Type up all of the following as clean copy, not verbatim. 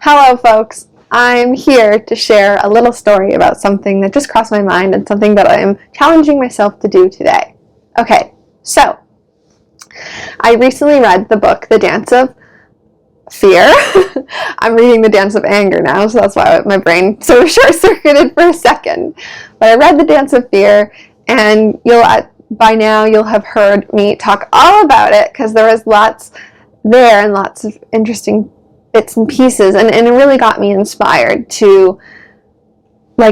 Hello folks, I'm here to share a little story about something that just crossed my mind and something that I'm challenging myself to do today. Okay, so I recently read the book, The Dance of Fear. I'm reading The Dance of Anger now, so that's why my brain sort of short-circuited for a second. But I read The Dance of Fear, and by now you'll have heard me talk all about it because there was lots there and lots of interesting bits and pieces, and it really got me inspired to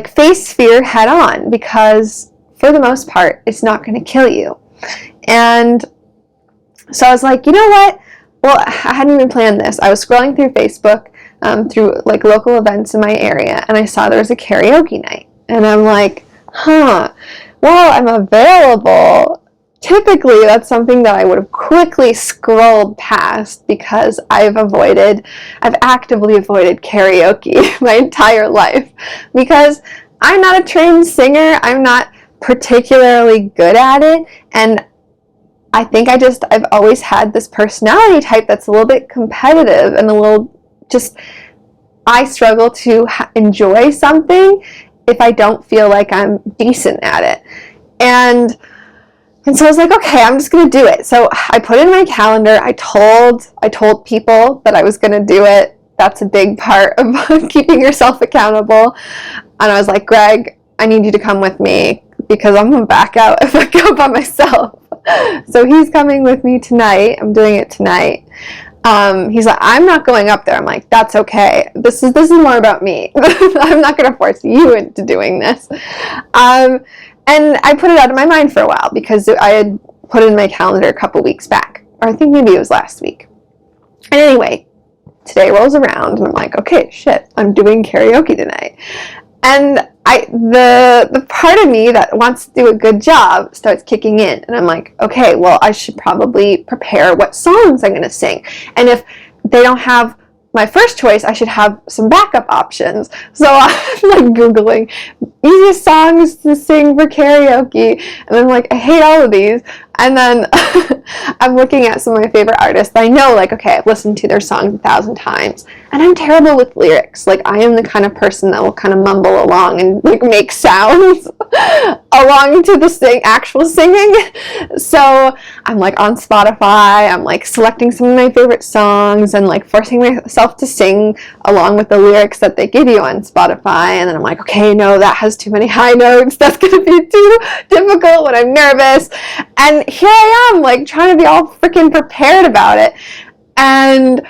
face fear head on, because for the most part it's not going to kill you. And so I was like, you know what, well, I hadn't even planned this. I was scrolling through Facebook through local events in my area, and I saw there was a karaoke night, and I'm like, well, I'm available. Typically, that's something that I would have quickly scrolled past because I've actively avoided karaoke my entire life because I'm not a trained singer. I'm not particularly good at it, and I think I've always had this personality type that's a little bit competitive and I struggle to enjoy something if I don't feel like I'm decent at it. And so I was like, okay, I'm just going to do it. So I put it in my calendar. I told people that I was going to do it. That's a big part of keeping yourself accountable. And I was like, Greg, I need you to come with me because I'm going to back out if I go by myself. So he's coming with me tonight. I'm doing it tonight. He's like, I'm not going up there. I'm like, that's okay. This is more about me. I'm not going to force you into doing this. And I put it out of my mind for a while because I had put it in my calendar a couple weeks back, or I think maybe it was last week. And anyway, today rolls around and I'm like, okay, shit, I'm doing karaoke tonight. And the part of me that wants to do a good job starts kicking in, and I'm like, okay, well, I should probably prepare what songs I'm going to sing. And if they don't have my first choice, I should have some backup options. So I'm Googling easiest songs to sing for karaoke, and I'm like, I hate all of these. And then I'm looking at some of my favorite artists that I know, okay, I've listened to their songs 1,000 times, and I'm terrible with lyrics. I am the kind of person that will kind of mumble along and make sounds along to the actual singing. So I'm on Spotify, I'm selecting some of my favorite songs and forcing myself to sing along with the lyrics that they give you on Spotify. And then I'm like, okay, no, that has too many high notes. That's going to be too difficult when I'm nervous. And here I am, trying to be all freaking prepared about it, and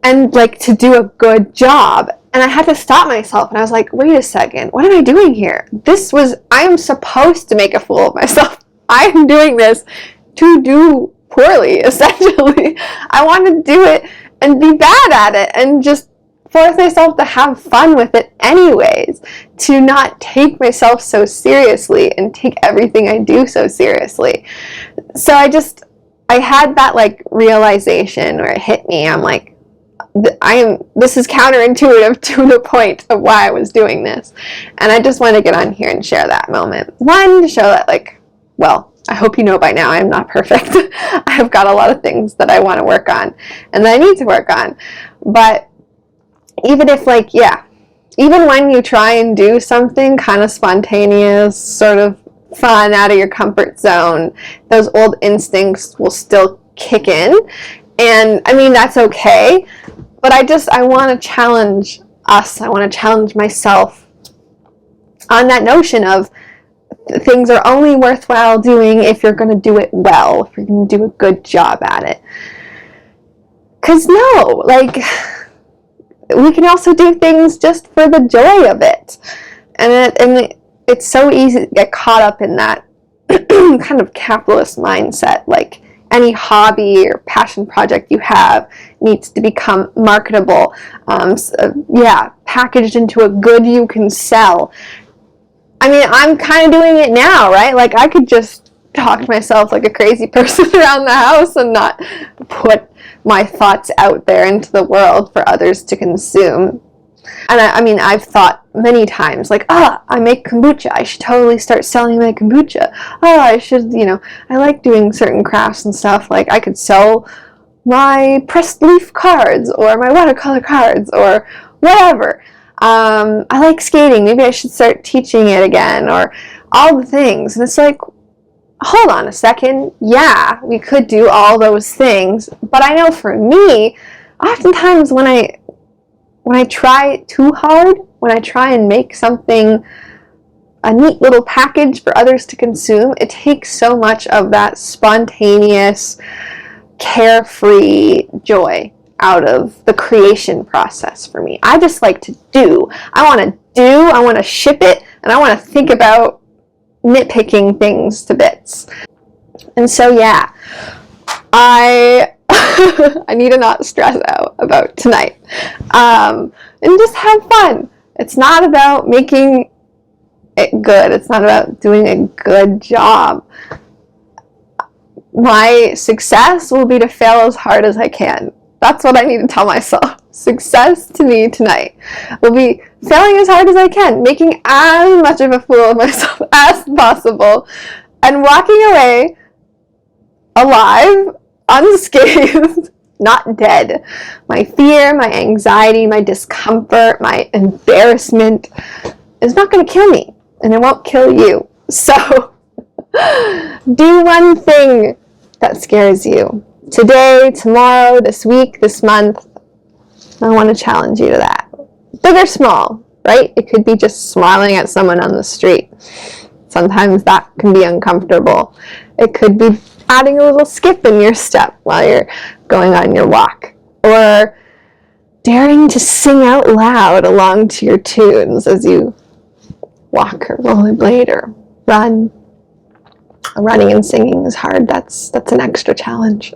to do a good job. And I had to stop myself, and I was like, wait a second, what am I doing here? I am supposed to make a fool of myself. I am doing this to do poorly, essentially. I want to do it and be bad at it and just force myself to have fun with it anyways, to not take myself so seriously and take everything I do so seriously. So I had that realization where it hit me. I'm like, this is counterintuitive to the point of why I was doing this. And I just want to get on here and share that moment. One, to show that well, I hope you know by now I'm not perfect. I have got a lot of things that I want to work on and that I need to work on. But even if even when you try and do something kind of spontaneous, sort of fun, out of your comfort zone, those old instincts will still kick in. And I mean, that's okay. But I want to challenge us. I want to challenge myself on that notion of things are only worthwhile doing if you're going to do it well, if you're going to do a good job at it. Because no, we can also do things just for the joy of it. And it's so easy to get caught up in that kind of capitalist mindset. Any hobby or passion project you have needs to become marketable. Packaged into a good you can sell. I mean, I'm kind of doing it now, right? I could just talk to myself like a crazy person around the house and not put my thoughts out there into the world for others to consume. And I mean, I've thought many times, I make kombucha. I should totally start selling my kombucha. I should, I like doing certain crafts and stuff. I could sell my pressed leaf cards or my watercolor cards or whatever. I like skating. Maybe I should start teaching it again, or all the things. And it's like, hold on a second. Yeah, we could do all those things. But I know for me, oftentimes when I try too hard, when I try and make something a neat little package for others to consume, it takes so much of that spontaneous, carefree joy out of the creation process for me. I just like to do. I want to ship it, and I want to think about nitpicking things to bits. And so yeah, I I need to not stress out about tonight, and just have fun. It's not about making it good. It's not about doing a good job. My success will be to fail as hard as I can. That's what I need to tell myself. Success to me tonight will be failing as hard as I can, making as much of a fool of myself as possible, and walking away alive, unscathed, not dead. My fear, my anxiety, my discomfort, my embarrassment is not going to kill me, and it won't kill you. So do one thing that scares you. Today, tomorrow, this week, this month, I want to challenge you to that. Big or small, right? It could be just smiling at someone on the street. Sometimes that can be uncomfortable. It could be adding a little skip in your step while you're going on your walk. Or daring to sing out loud along to your tunes as you walk or rollerblade or run. Running and singing is hard. That's an extra challenge.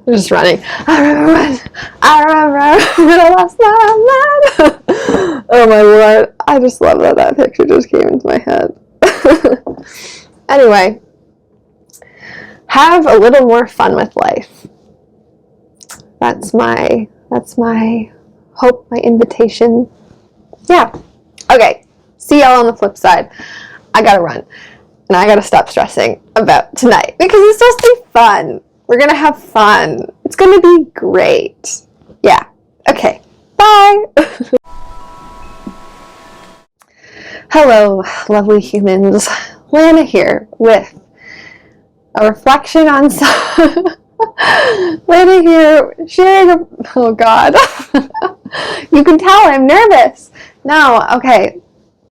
Just running. I remember when I lost my mind. Oh my Lord. I just love that picture just came into my head. Anyway, have a little more fun with life. That's my hope, my invitation. Yeah. Okay. See y'all on the flip side. I gotta run, and I gotta stop stressing about tonight because it's supposed to be fun. We're gonna have fun. It's gonna be great. Yeah. Okay. Bye. Hello, lovely humans. Lana here with a reflection on Lana here sharing oh God. You can tell I'm nervous. No, okay.